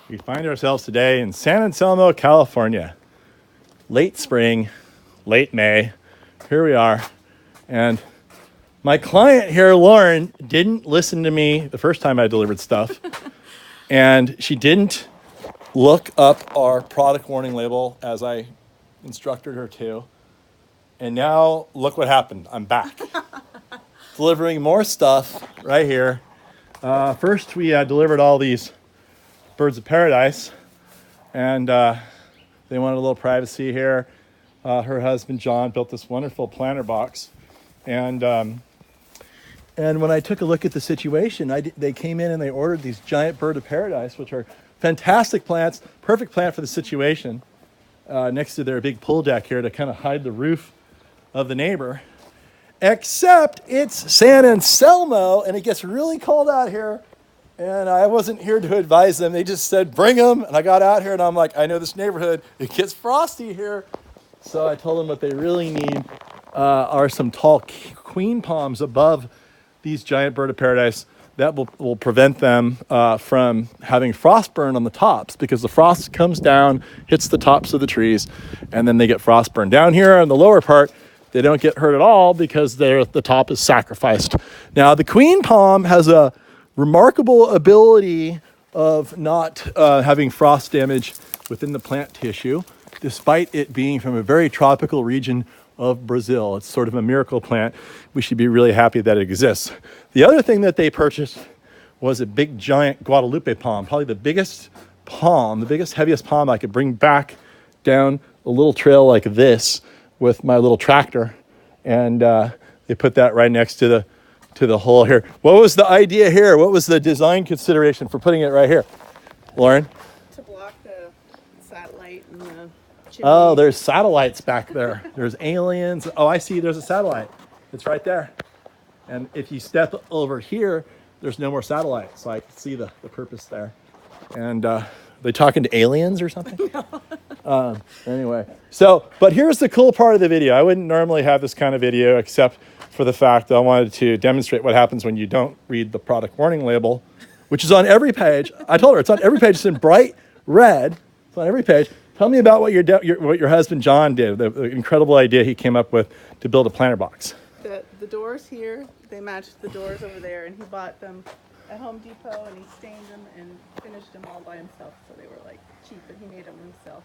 We find ourselves today in San Anselmo, California. Late spring, late May. Here we are. And my client here, Lauren, didn't listen to me the first time I delivered stuff. And she didn't look up our product warning label as I instructed her to. And now look what happened. I'm back. Delivering more stuff right here. First, we delivered all these birds of paradise. And they wanted a little privacy here. Her husband, John, built this wonderful planter box. And when I took a look at the situation, they came in and they ordered these giant bird of paradise, which are fantastic plants, perfect plant for the situation, next to their big pool deck here to kind of hide the roof of the neighbor. Except it's San Anselmo, and it gets really cold out here. And I wasn't here to advise them. They just said, bring them. And I got out here, and I'm like, I know this neighborhood. It gets frosty here. So I told them what they really need are some tall queen palms above these giant bird of paradise that will prevent them from having frost burn on the tops, because the frost comes down, hits the tops of the trees, and then they get frost burn. Down here on the lower part, they don't get hurt at all because the top is sacrificed. Now, the queen palm has a remarkable ability of not having frost damage within the plant tissue, despite it being from a very tropical region of Brazil. It's sort of a miracle plant. We should be really happy that it exists. The other thing that they purchased was a big giant Guadalupe palm, probably the biggest palm, the biggest, heaviest palm I could bring back down a little trail like this with my little tractor. And they put that right next to the hole here. What was the idea here? What was the design consideration for putting it right here? Lauren? To block the satellite and the chimney. Oh, there's satellites back there. There's aliens. Oh, I see. There's a satellite. It's right there. And if you step over here, there's no more satellites. So I can see the purpose there. And they talking to aliens or something? Anyway, but here's the cool part of the video. I wouldn't normally have this kind of video except for the fact that I wanted to demonstrate what happens when you don't read the product warning label, which is on every page. I told her it's on every page. It's in bright red. It's on every page. Tell me about what your husband John did, the incredible idea he came up with to build a planter box. The doors here, they matched the doors over there, and he bought them at Home Depot, and he stained them and finished them all by himself, so they were like cheap, but he made them himself.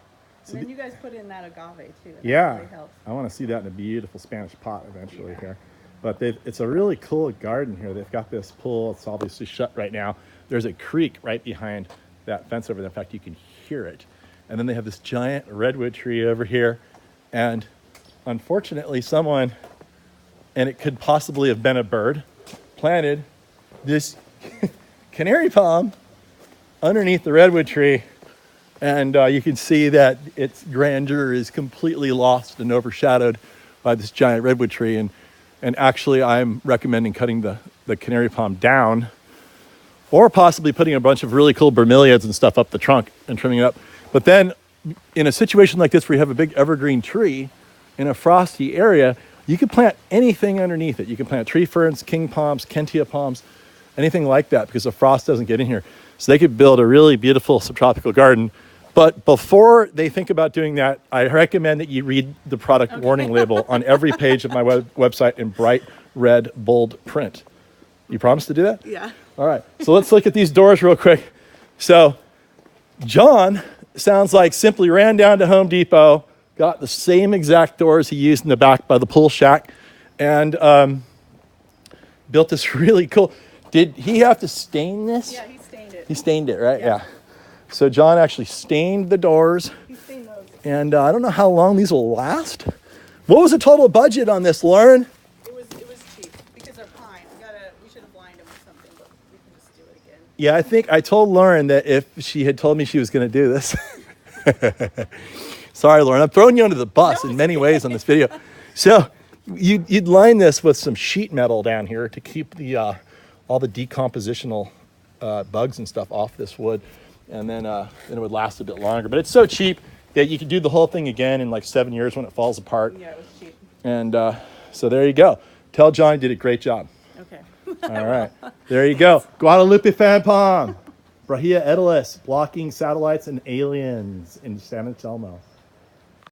And then you guys put in that agave too. Yeah, really helps. I want to see that in a beautiful Spanish pot eventually here. But it's a really cool garden here. They've got this pool. It's obviously shut right now. There's a creek right behind that fence over there. In fact, you can hear it. And then they have this giant redwood tree over here. And unfortunately, someone, and it could possibly have been a bird, planted this canary palm underneath the redwood tree. And you can see that its grandeur is completely lost and overshadowed by this giant redwood tree. And actually, I'm recommending cutting the canary palm down, or possibly putting a bunch of really cool bromeliads and stuff up the trunk and trimming it up. But then in a situation like this where you have a big evergreen tree in a frosty area, you can plant anything underneath it. You can plant tree ferns, king palms, kentia palms, anything like that, because the frost doesn't get in here. So they could build a really beautiful subtropical garden. But before they think about doing that, I recommend that you read the product warning label on every page of my website in bright red, bold print. You promise to do that? Yeah. All right. So let's look at these doors real quick. So John sounds like simply ran down to Home Depot, got the same exact doors he used in the back by the pool shack, and built this really cool. Did he have to stain this? Yeah, he stained it. He stained it, right? Yeah. So John actually stained the doors. He stained those. And I don't know how long these will last. What was the total budget on this, Lauren? It was cheap because they're pine. We should have lined them with something, but we can just do it again. Yeah, I think I told Lauren that if she had told me she was going to do this. Sorry, Lauren, I'm throwing you under the bus in many ways on this video. So you'd line this with some sheet metal down here to keep all the decompositional bugs and stuff off this wood. And then it would last a bit longer. But it's so cheap that you could do the whole thing again in like 7 years when it falls apart. Yeah, it was cheap. And so there you go. Tell John he did a great job. Okay. All right. There you go. Guadalupe fan palm. Brahia edilis, blocking satellites and aliens in San Anselmo.